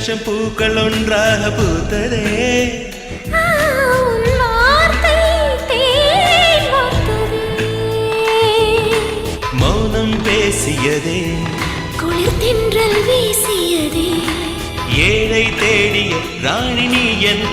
லட்சம் பூக்கள் ஒன்றாக பூத்ததே. மௌனம் பேசியதே, குளிர் தென்றல் வீசியதே. ஏழை தேடிய ராணி நீ என்